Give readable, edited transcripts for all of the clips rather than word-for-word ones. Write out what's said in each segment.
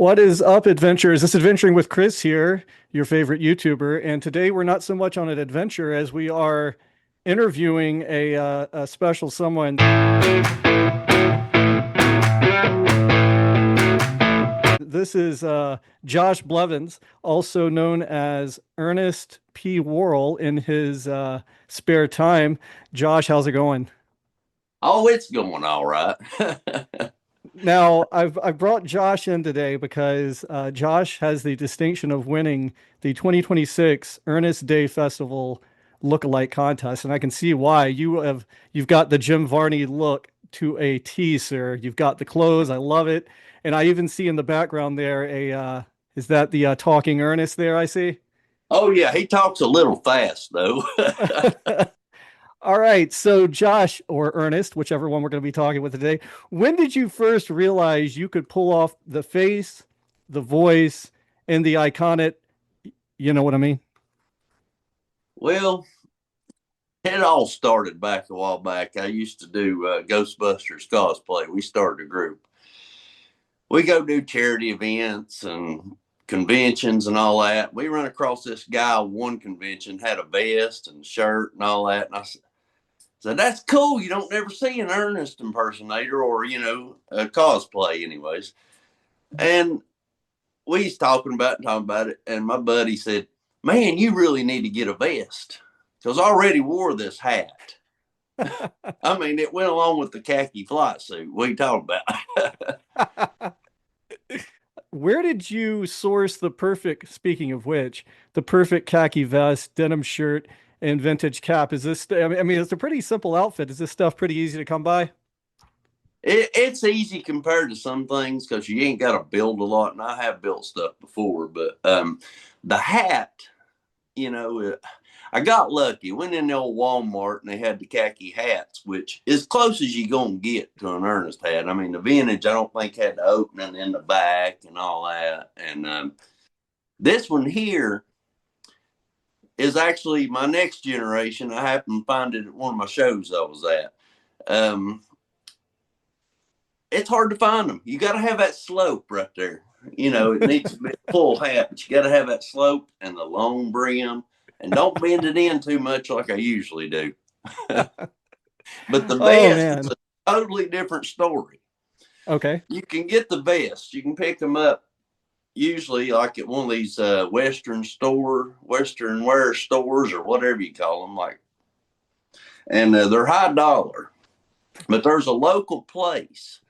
What is up, adventurers? This is Adventuring with Chris here, your favorite YouTuber. And today we're not so much on an adventure as we are interviewing a special someone. This is Josh Blevins, also known as Ernest P. Worrell in his spare time. Josh, how's it going? Oh, it's going all right. Now, I've brought Josh in today because Josh has the distinction of winning the 2026 Ernest Day Festival lookalike contest, and I can see why. You've got the Jim Varney look to a T, sir. You've got the clothes. I love it, and I even see in the background there a is that the talking Ernest there? I see. Oh, yeah, he talks a little fast, though. All right, so Josh or Ernest, whichever one we're going to be talking with today, when did you first realize you could pull off the face, the voice, and the iconic? You know what I mean? Well, it all started back a while back. I used to do Ghostbusters cosplay. We started a group. We go do charity events and conventions and all that. We run across this guy one convention, had a vest and shirt and all that. And I said, that's cool. You don't never see an Ernest impersonator or, a cosplay, anyways. And we was talking about it, and my buddy said, "Man, you really need to get a vest because I already wore this hat." I mean, it went along with the khaki flight suit. What are you talking about? Where did you source the perfect, speaking of which, the perfect khaki vest, denim shirt, and vintage cap? Is this, I mean, it's a pretty simple outfit. Is this stuff pretty easy to come by? It's easy compared to some things because you ain't got to build a lot, and I have built stuff before. But the hat, you know, I got lucky. Went in the old Walmart and they had the khaki hats, which is close as you gonna get to an Ernest hat. I mean, the vintage I don't think had the opening in the back and all that. And this one here is actually my next generation. I happened to find it at one of my shows I was at. Um, it's hard to find them. You got to have that slope right there. It needs to be a full hat, but you got to have that slope and the long brim, and don't bend it in too much like I usually do. But the Oh vest is man. a totally different story. Okay. You can get the vest. You can pick them up usually like at one of these Western wear stores or whatever you call them, and they're high dollar. But there's a local place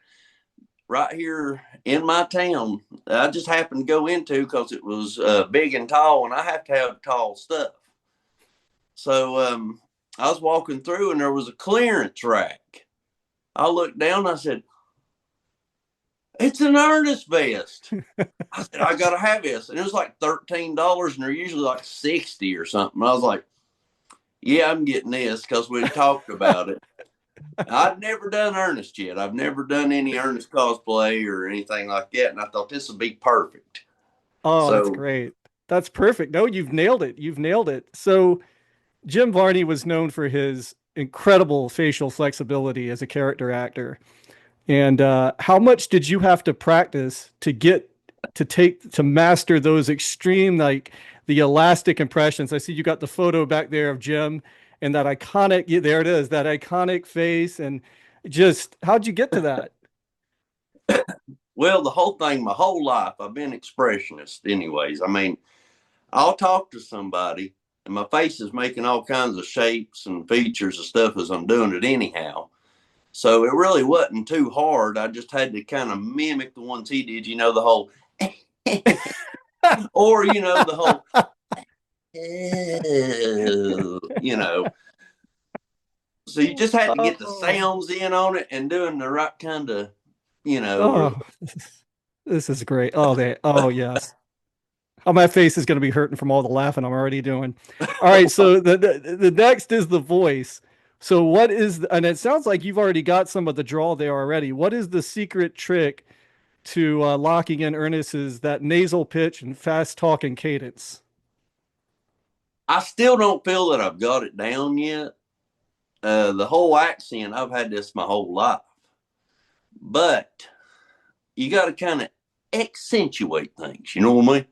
right here in my town I just happened to go into because it was big and tall, and I have to have tall stuff. So I was walking through, and there was a clearance rack. I looked down, and I said, "It's an Ernest vest." I said, "I gotta have this," and it was like $13, and they're usually like 60 or something. I was like, "Yeah, I'm getting this," because we talked about it. I've never done Ernest yet. I've never done any Ernest cosplay or anything like that, and I thought this would be perfect. Oh, that's So, great. That's perfect. No, you've nailed it. You've nailed it. So Jim Varney was known for his incredible facial flexibility as a character actor. And how much did you have to practice to get to master those extreme, like the elastic impressions? I see you got the photo back there of Jim and that iconic, yeah, there it is, that iconic face. And just how'd you get to that? well, the whole thing, my whole life, I've been expressionist, anyways. I mean, I'll talk to somebody, and my face is making all kinds of shapes and features and stuff as I'm doing it, anyhow. So it really wasn't too hard. I just had to kind of mimic the ones he did, the whole, or, the whole, you know. So you just had to get the Oh, sounds in on it and doing the right kind of, or oh, this is great. Oh, yes. Oh, my face is going to be hurting from all the laughing I'm already doing. All right, so the next is the voice. So what is and it sounds like you've already got some of the draw there already. What is the secret trick to locking in Ernest's that nasal pitch and fast talking cadence? I still don't feel that I've got it down yet. The whole accent, I've had this my whole life, but you got to kind of accentuate things. You know what I mean?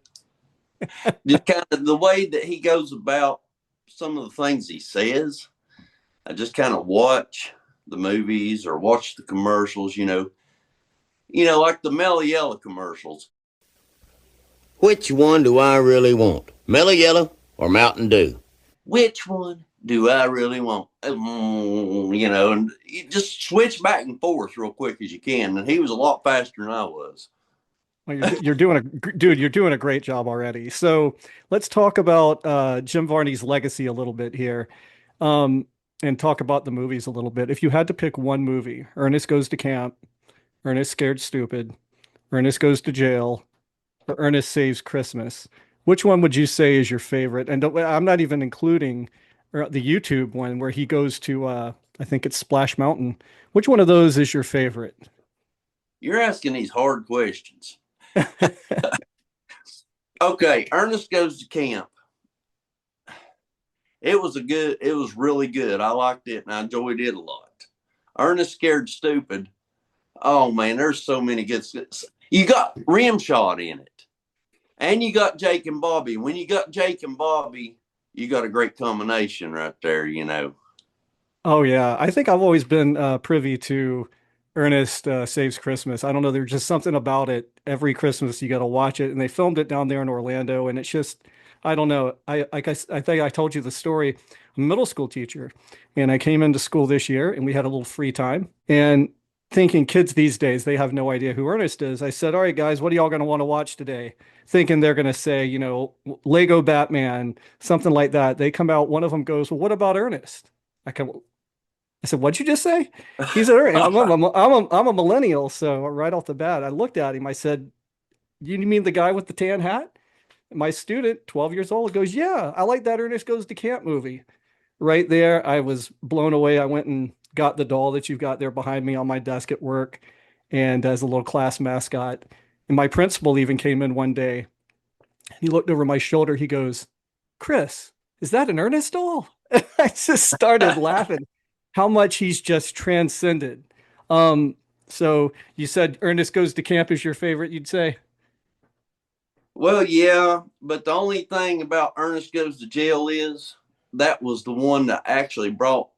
Just kind of the way that he goes about some of the things he says. I just kind of watch the movies or watch the commercials. Like the Mellow Yellow commercials. Which one do I really want? Mellow Yellow or Mountain Dew? Which one do I really want? And you just switch back and forth real quick as you can. And he was a lot faster than I was. Well, you're doing dude, you're doing a great job already. So let's talk about Jim Varney's legacy a little bit here, um, and talk about the movies a little bit. If you had to pick one movie, Ernest Goes to Camp, Ernest Scared Stupid, Ernest Goes to Jail, or Ernest Saves Christmas, which one would you say is your favorite? And I'm not even including the YouTube one where he goes to, I think it's Splash Mountain. Which one of those is your favorite? You're asking these hard questions. Okay, Ernest Goes to Camp. It was really good. I liked it and I enjoyed it a lot. Ernest Scared Stupid. Oh man, there's so many good. You got Rimshot in it, and you got Jake and Bobby. When you got Jake and Bobby, you got a great combination right there. Oh yeah, I think I've always been privy to Ernest Saves Christmas. I don't know, there's just something about it. Every Christmas you got to watch it, and they filmed it down there in Orlando, and it's just, I don't know. I think I told you the story. I'm a middle school teacher, and I came into school this year, and we had a little free time, and thinking kids these days they have no idea who Ernest is. I said, "All right, guys, what are y'all going to want to watch today?" Thinking they're going to say, Lego Batman, something like that. They come out. One of them goes, "Well, what about Ernest?" I come, I said, "What'd you just say?" He said, I'm a millennial." So right off the bat, I looked at him. I said, "You mean the guy with the tan hat?" My student, 12 years old, goes, "Yeah, I like that Ernest Goes to Camp movie." Right there, I was blown away. I went and got the doll that you've got there behind me on my desk at work and as a little class mascot. And my principal even came in one day. He looked over my shoulder. He goes, "Chris, is that an Ernest doll?" I just started laughing how much he's just transcended. Um, so you said Ernest Goes to Camp is your favorite, you'd say? Well, yeah, but the only thing about Ernest Goes to Jail is that was the one that I actually brought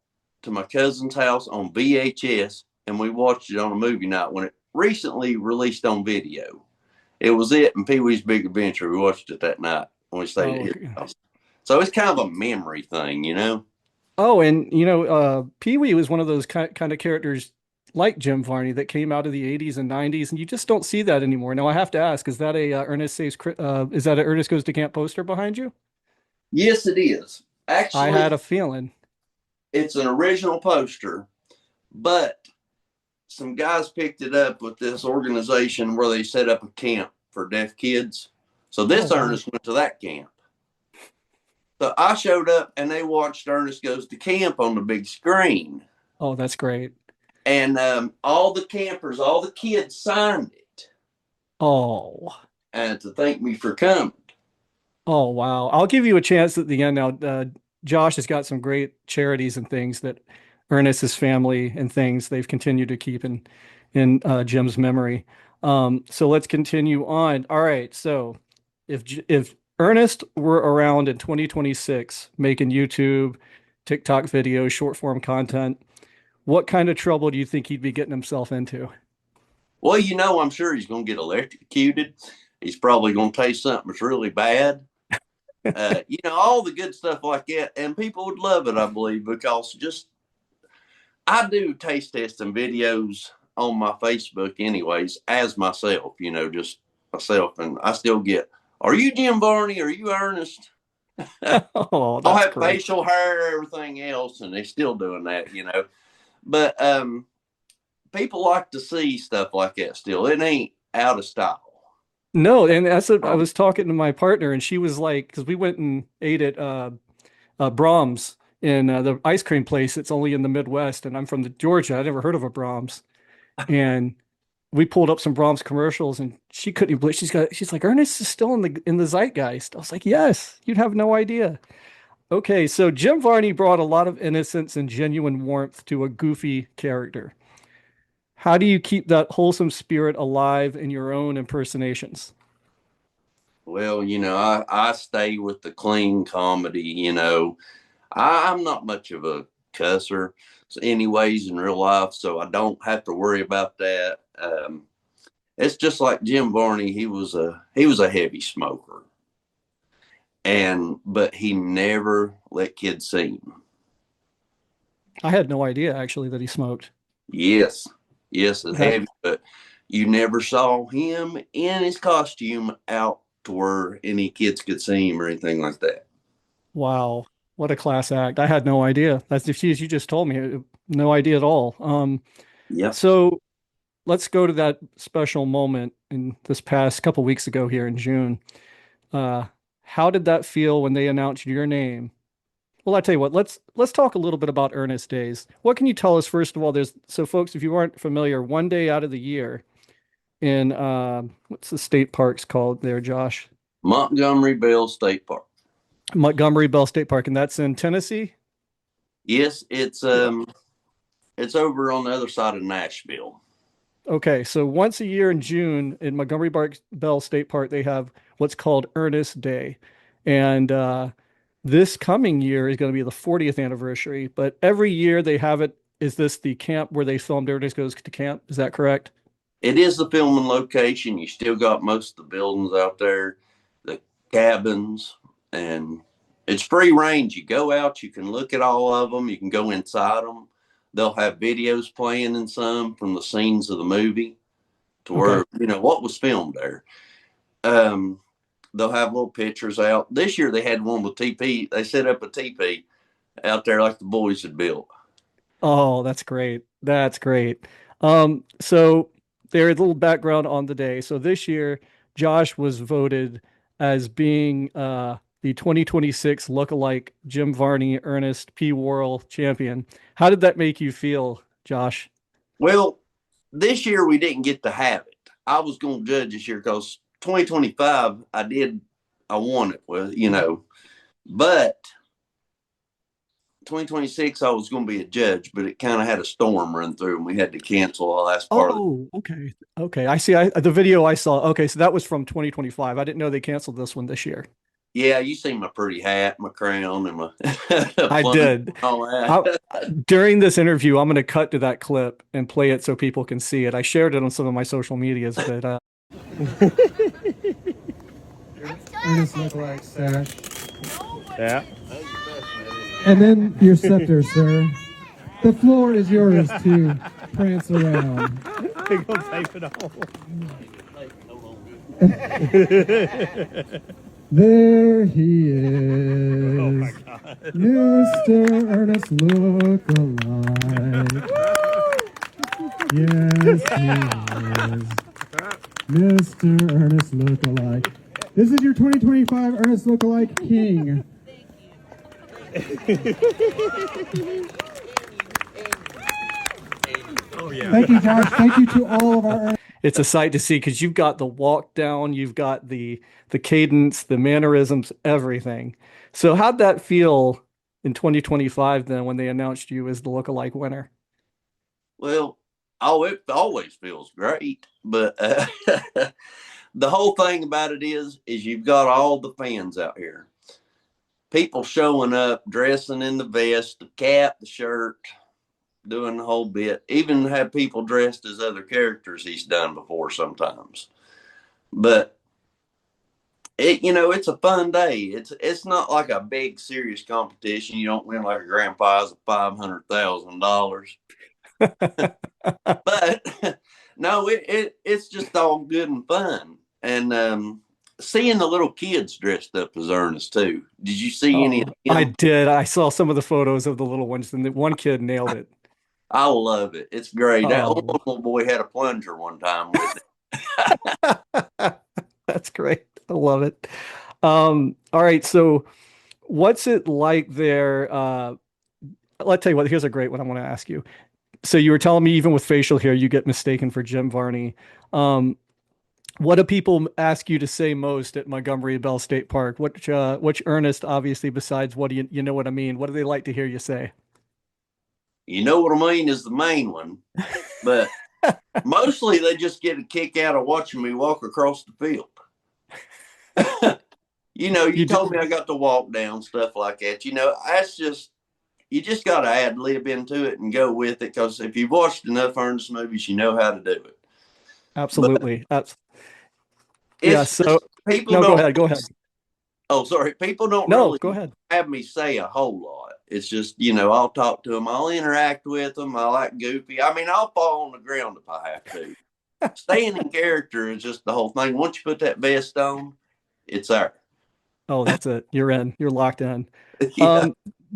to my cousin's house on VHS, and we watched it on a movie night when it recently released on video. It was it and Pee Wee's Big Adventure. We watched it that night when we stayed at Oh, his okay. house. So it's kind of a memory thing. Oh, and Pee Wee was one of those kind of characters like Jim Varney that came out of the 80s and 90s, and you just don't see that anymore. Now I have to ask, is that a is that a Ernest Goes to Camp poster behind you? Yes, it is. I had Actually, a feeling. it's an original poster, but some guys picked it up with this organization where they set up a camp for deaf kids. So Oh, this wow. Ernest went to that camp. So I showed up and they watched Ernest Goes to Camp on the big screen. Oh, that's great. And all the campers, all the kids signed it Oh. to thank me for coming. Oh, wow. I'll give you a chance at the end now. Josh has got some great charities and things that Ernest's family and things they've continued to keep in Jim's memory. So let's continue on. All right. So if Ernest were around in 2026 making YouTube, TikTok videos, short form content, what kind of trouble do you think he'd be getting himself into? Well, I'm sure he's going to get electrocuted. He's probably going to taste something that's really bad. All the good stuff like that. And people would love it, I believe, because I do taste testing videos on my Facebook, anyways, as myself, just myself. And I still get, "Are you Jim Varney? Are you Ernest?" Oh, I'll that's have great. facial hair, everything else, and they're still doing that. But people like to see stuff like that still. It ain't out of style. No, and that's what I was talking to my partner, and she was like, because we went and ate at Brahms in the ice cream place. It's only in the Midwest, and I'm from Georgia. I never heard of a Brahms, and we pulled up some Brahms commercials, and she couldn't even believe. She's like, Ernest is still in the zeitgeist. I was like, yes, you'd have no idea. Okay, so Jim Varney brought a lot of innocence and genuine warmth to a goofy character. How do you keep that wholesome spirit alive in your own impersonations? Well, I stay with the clean comedy. I'm not much of a cusser, anyways, in real life, so I don't have to worry about that. It's just like Jim Varney. He was a heavy smoker, but he never let kids see him. I had no idea actually that he smoked. Yes, yes, it's That heavy, but you never saw him in his costume out to where any kids could see him or anything like that. Wow, what a class act. I had no idea. That's the you just told me. No idea at all. Yep. So let's go to that special moment in this past couple weeks ago here in June. Uh, how did that feel when they announced your name? Well, I tell you what, let's talk a little bit about Ernest Days. What can you tell us first of all? There's so folks, if you aren't familiar, one day out of the year in what's the state parks called there, Josh? Montgomery Bell State Park. Montgomery Bell State Park, and that's in Tennessee. Yes, it's Yeah. it's over on the other side of Nashville. Okay, so once a year in June in Bell State Park, they have what's called Ernest Day, and this coming year is going to be the 40th anniversary. But every year they have it. Is this the camp where they filmed Ernest Goes to Camp? Is that correct? It is the filming location. You still got most of the buildings out there, the cabins, and it's free range. You go out, you can look at all of them, you can go inside them. They'll have videos playing in some from the scenes of the movie to Okay. where, what was filmed there. Um, they'll have little pictures out. This year they had one with TP. They set up a TP out there like the boys had built. Oh, that's great. That's great. So there's a little background on the day. So this year, Josh was voted as being the 2026 lookalike Jim Varney Ernest P. Worrell champion. How did that make you feel, Josh? Well, this year we didn't get to have it. I was going to judge this year because 2025 I won it with, but 2026 I was going to be a judge, but it kind of had a storm run through and we had to cancel the last part of it. Oh, okay. Okay. I see. The video I saw. Okay. So that was from 2025. I didn't know they canceled this one this year. Yeah, you see my pretty hat, my crown, and my I plunger did. and all I, that. during this interview, I'm going to cut to that clip and play it so people can see it. I shared it on some of my social medias, but Ernest lookalike sash. Yeah. And then your scepter, sir. The floor is yours to prance around. They gonna tape it on. There he is. Oh my God. Mr. Ernest lookalike. Yes, he is. Mr. Ernest lookalike. This is your 2025 Ernest lookalike king. Oh yeah. Thank you, Josh. Thank you to all of our. it's a sight to see because you've got the walk down, you've got the cadence, the mannerisms, everything. So how'd that feel in 2025 then when they announced you as the lookalike winner? Well, it always feels great, but the whole thing about it is you've got all the fans out here, people showing up, dressing in the vest, the cap, the shirt, doing the whole bit. Even have people dressed as other characters he's done before sometimes. But it's a fun day. It's not like a big serious competition. You don't win like a grand prize of $500,000. But no, it's just all good and fun. And seeing the little kids dressed up as Ernest too. Did you see any of Oh, I them? did. I saw some of the photos of the little ones, and the one kid nailed it. I love it. It's great. That Oh, little boy had a plunger one time with it. that's great. I love it. All right. So, what's it like there? I'll tell you what, here's a great one I want to ask you. So, you were telling me even with facial hair, you get mistaken for Jim Varney. What do people ask you to say most at Montgomery Bell State Park? Which Ernest, obviously, besides what do you know what I mean? What do they like to hear you say? You know what I mean is the main one, but Mostly they just get a kick out of watching me walk across the field. You You do, told me I got to walk down, stuff like that. That's just, you just got to ad lib into it and go with it, because if you've watched enough Ernest movies, you know how to do it. But absolutely. Yeah. it's So just people no, go don't. ahead. Go ahead. Oh, sorry. People don't No, really go ahead. have me say a whole lot. It's just, I'll talk to them. I'll interact with them. I like Goofy. I mean, I'll fall on the ground if I have to. Staying in character is just the whole thing. Once you put that vest on, it's there. Oh, that's it. You're in. You're locked in. Yeah. Um,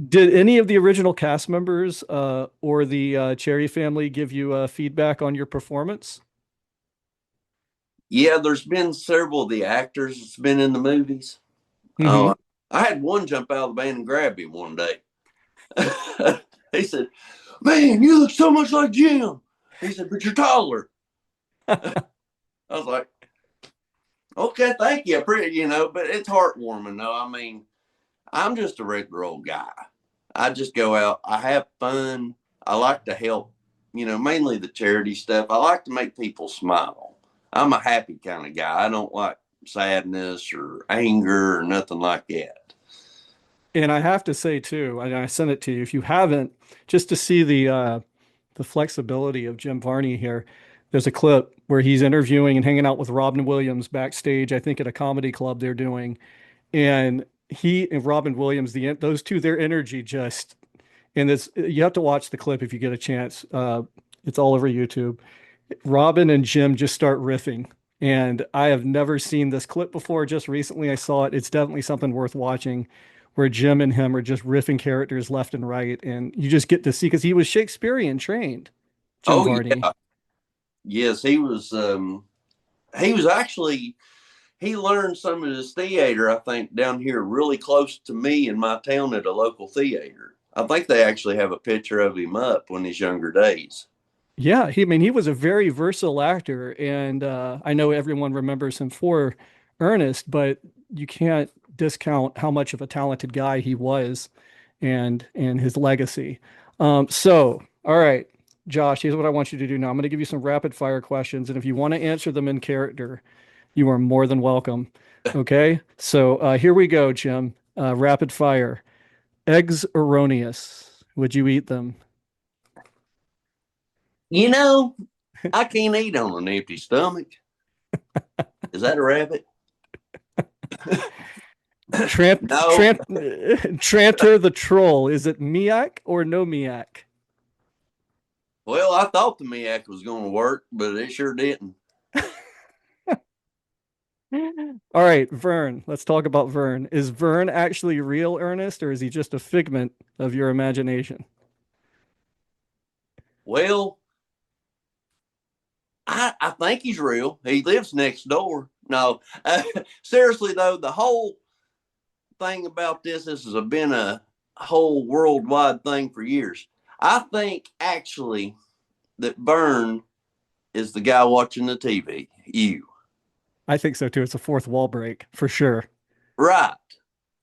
did any of the original cast members or the Cherry family give you feedback on your performance? Yeah, there's been several of the actors that's been in the movies. Hmm. I had one jump out of the van and grab him one day. He said, "Man, you look so much like Jim." He said, "But you're taller." I was like, "Okay, thank you." But it's heartwarming though. I mean, I'm just a regular old guy. I just go out, I have fun. I like to help, mainly the charity stuff. I like to make people smile. I'm a happy kind of guy. I don't like sadness or anger or nothing like that. And I have to say too, and I sent it to you if you haven't, just to see the flexibility of Jim Varney here. There's a clip where he's interviewing and hanging out with Robin Williams backstage, I think at a comedy club they're doing. And he and Robin Williams, those two, their energy just, and this, you have to watch the clip if you get a chance. It's all over YouTube. Robin and Jim just start riffing. And I have never seen this clip before. Just recently I saw it. It's definitely something worth watching where Jim and him are just riffing characters left and right. And you just get to see, because he was Shakespearean trained, Jim Oh Varney. yeah. Yes, he was actually, he learned some of his theater, I think, down here really close to me in my town at a local theater. I think they actually have a picture of him up in his younger days. Yeah, I mean, he was a very versatile actor, and I know everyone remembers him for Ernest, but you can't discount how much of a talented guy he was, and his legacy. All right, Josh, here's what I want you to do now. I'm going to give you some rapid fire questions, and if you want to answer them in character, you are more than welcome. Okay, so here we go, Jim. Rapid fire. Eggs erroneous. Would you eat them? You know, I can't eat on an empty stomach. Is that a rabbit? No. Tranter the troll. Is it Miak or no Miak? Well, I thought the Miak was going to work, but it sure didn't. All right, Vern. Let's talk about Vern. Is Vern actually real, Ernest, or is he just a figment of your imagination? Well, I think he's real. He lives next door. No, seriously though, the whole thing about this has been a whole worldwide thing for years. I think actually that Vern is the guy watching the TV. You. I think so too. It's a fourth wall break for sure. Right.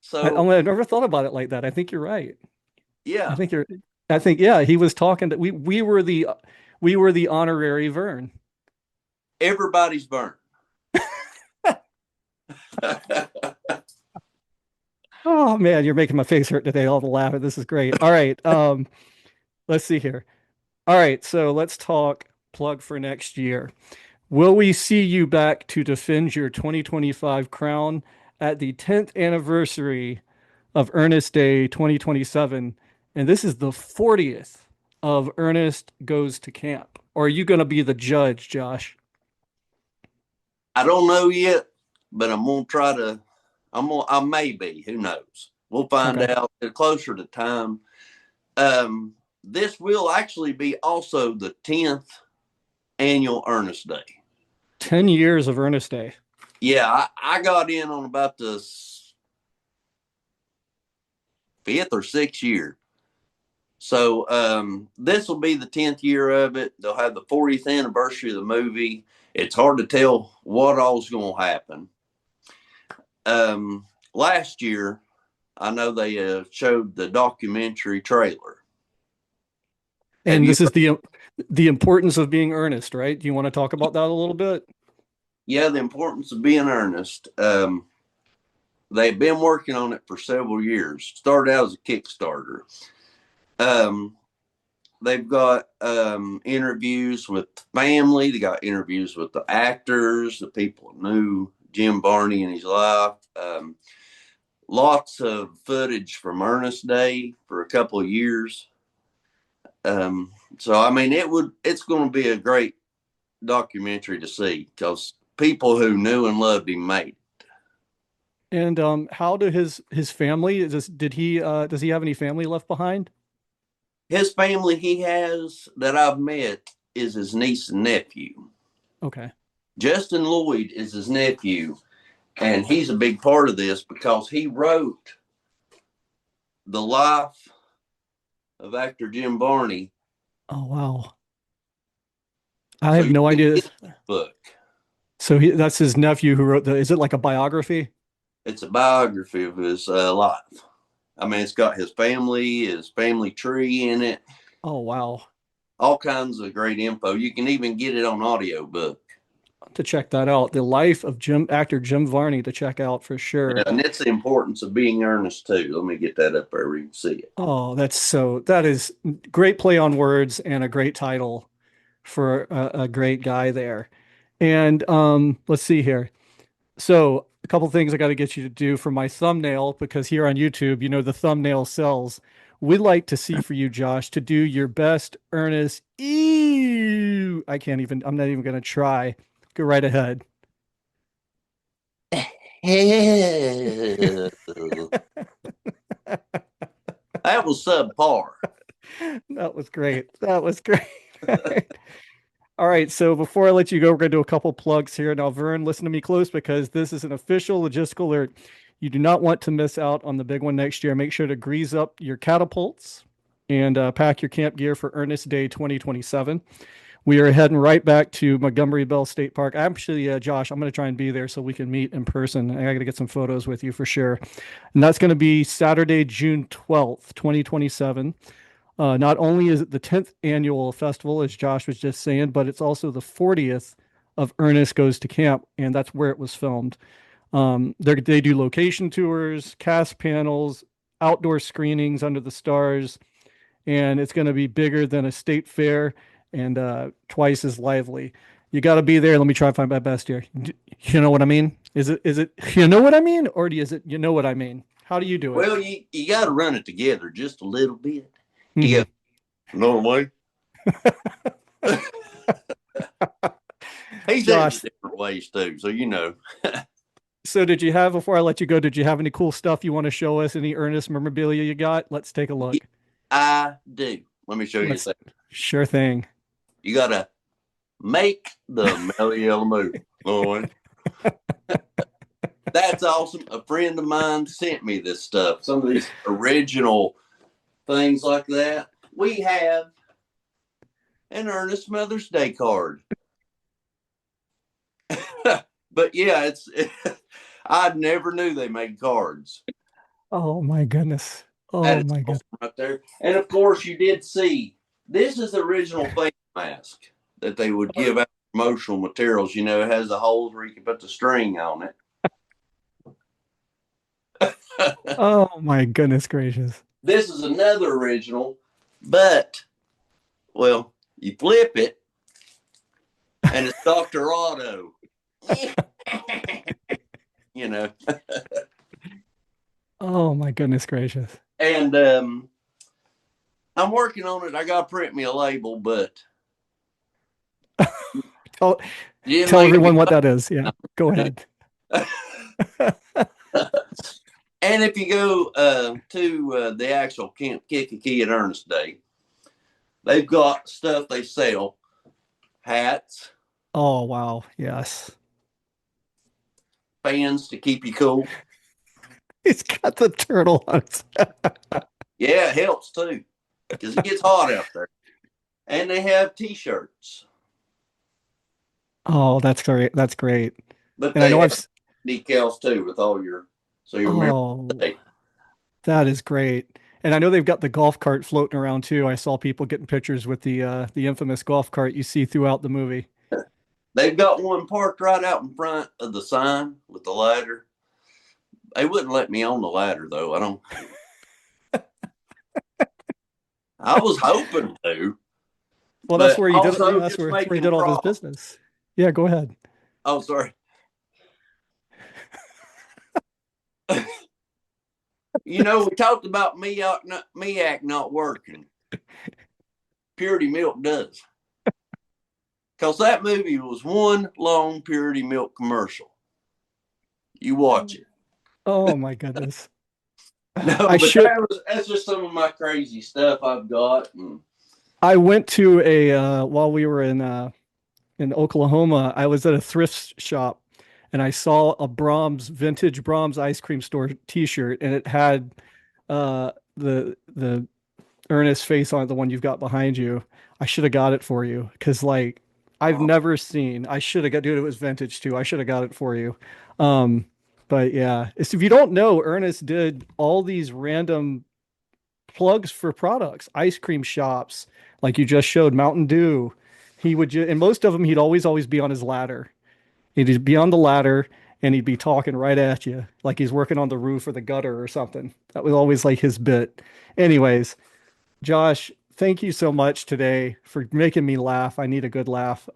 So, I never thought about it like that. I think you're right. I yeah, think you're. I think yeah. He was talking to we were the honorary Vern. everybody's Vern. Oh man, you're making my face hurt today. All the laughing. This is great. All right. Let's see here. All right, so let's talk plug for next year. Will we see you back to defend your 2025 crown at the 10th anniversary of Ernest Day 2027? And this is the 40th of Ernest Goes to Camp. Or are you going to be the judge, Josh? I don't know yet, but I'm gonna try to. I may be. Who knows? We'll find Okay. out closer to time. This will actually be also the 10th annual Ernest Day. 10 years of Ernest Day. Yeah, I got in on about the 5th or 6th year. So this will be the 10th year of it. They'll have the 40th anniversary of the movie. It's hard to tell what all's going to happen. Last year, I know they showed the documentary trailer. And this is the importance of being earnest, right? Do you want to talk about that a little bit? Yeah, the importance of being earnest. They've been working on it for several years. Started out as a Kickstarter. They've got interviews with family. They got interviews with the actors, the people who knew Jim Varney in his life. Lots of footage from Ernest Day for a couple of years. So I mean, it's going to be a great documentary to see because people who knew and loved him made it. And how do his family does he have any family left behind? His family he has that I've met is his niece and nephew. Okay. Justin Lloyd is his nephew, and he's a big part of this because he wrote the life of actor Jim Varney. Oh wow. I have no idea. Book. So that's his nephew who wrote is it like a biography? It's a biography of his life. I mean, it's got his family tree in it. Oh, wow. All kinds of great info. You can even get it on audiobook. To check that out. The life of actor Jim Varney to check out for sure. Yeah, and it's the importance of being earnest too. Let me get that up there where you can see it. Oh, that is great play on words and a great title for a great guy there. And let's see here. So a couple things I got to get you to do for my thumbnail, because here on YouTube, the thumbnail sells. We'd like to see for you, Josh, to do your best Ernest. I'm not even going to try. Go right ahead. That was subpar. That was great. That was great. All right, so before I let you go, we're going to do a couple plugs here. Now, Vern, listen to me close because this is an official logistical alert. You do not want to miss out on the big one next year. Make sure to grease up your catapults and pack your camp gear for Ernest Day 2027. We are heading right back to Montgomery Bell State Park. Actually, Josh, I'm going to try and be there so we can meet in person. I got to get some photos with you for sure. And that's going to be Saturday, June 12th, 2027. Not only is it the 10th annual festival, as Josh was just saying, but it's also the 40th of Ernest Goes to Camp, and that's where it was filmed. They do location tours, cast panels, outdoor screenings under the stars, and it's going to be bigger than a state fair and twice as lively. You got to be there. Let me try to find my best here. You know what I mean? Is it you know what I mean, or is it you know what I mean? How do you do it? Well, you got to run it together just a little bit. Mm-hmm. Yeah. Normally. He's Josh, in different ways too, so So before I let you go, did you have any cool stuff you want to show us? Any Ernest memorabilia you got? Let's take a look. I do. Let me show you something. Sure thing. You got to make the mellow yellow move, Lord. That's awesome. A friend of mine sent me this stuff. Some of these original things like that. We have an Ernest Mother's Day card. But yeah, I never knew they made cards. Oh my goodness. Oh my goodness. Right there. And of course you did see, this is the original face mask that they would give out promotional materials. It has the holes where you can put the string on it. Oh my goodness gracious. This is another original, but, well, you flip it, and it's Dr. Otto. Oh my goodness gracious. And I'm working on it. I got to print me a label, but. Tell everyone what that is. Yeah, go ahead. And if you go to the actual Camp Kick-a-Key at Ernest Day, they've got stuff they sell. Hats. Oh, wow. Yes. Fans to keep you cool. He's got the turtle on his Yeah, it helps too, because it gets hot out there. And they have T-shirts. Oh, that's great. That's great. But and they I know have decals too with all your, so you remember. That is great. And I know they've got the golf cart floating around too. I saw people getting pictures with the infamous golf cart you see throughout the movie. They've got one parked right out in front of the sign with the ladder. They wouldn't let me on the ladder though. I was hoping to. Well, that's where you did. Also That's just where he making did all of his props. business. Yeah, go ahead. Oh, sorry. You know, we talked about MEAC not working. Purity Milk does. Because that movie was one long Purity Milk commercial. You watch it. Oh my goodness. No, I but should. that's just some of my crazy stuff I've got. I went to a while we were in Oklahoma. I was at a thrift shop, and I saw a vintage Brahms ice cream store T-shirt, and it had the Ernest face on it, the one you've got behind you. I should have got it for you because like I've never seen. I should have got. Dude, it was vintage too. I should have got it for you. Um, but yeah, if you don't know, Ernest did all these random plugs for products, ice cream shops, like you just showed, Mountain Dew. He would and most of them, he'd always be on his ladder. He'd be on the ladder and he'd be talking right at you, like he's working on the roof or the gutter or something. That was always like his bit. Anyways, Josh, thank you so much today for making me laugh. I need a good laugh.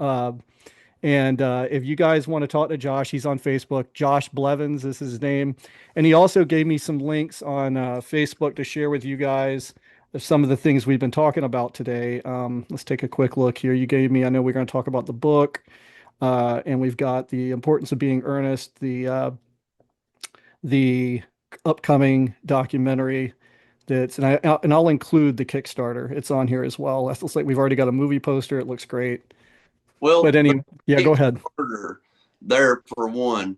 And if you guys want to talk to Josh, he's on Facebook. Josh Blevins is his name. And he also gave me some links on Facebook to share with you guys of some of the things we've been talking about today. Let's take a quick look here. You gave me, I know we're going to talk about the book, and we've got the importance of being earnest, the upcoming documentary that's, and I'll include the Kickstarter. It's on here as well. That looks like we've already got a movie poster. It looks great. Well, But anyway, yeah, go ahead. There for one,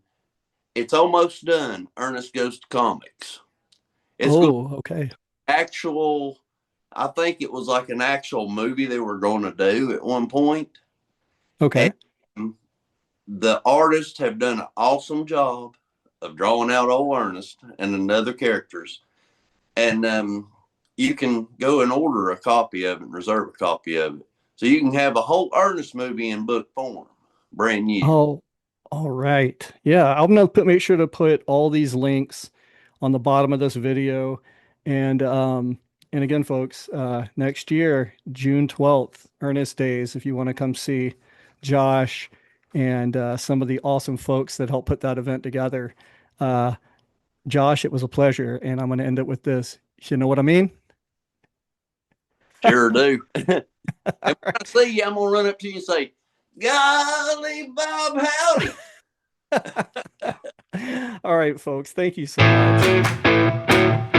it's almost done. Ernest Goes to Comics. It's okay. Actual, I think it was like an actual movie they were going to do at one point. Okay. And the artists have done an awesome job of drawing out old Ernest and the other characters. And you can go and order a copy of it and reserve a copy of it. So you can have a whole Ernest movie in book form, brand new. Oh, all right. Yeah, I'm gonna make sure to put all these links on the bottom of this video. And again, folks, next year, June 12th, Ernest Days, if you want to come see Josh and some of the awesome folks that helped put that event together. Josh, it was a pleasure, and I'm going to end it with this. You know what I mean? Sure do. And when I see you, I'm going to run up to you and say, golly, Bob, howdy. All right, folks. Thank you so much.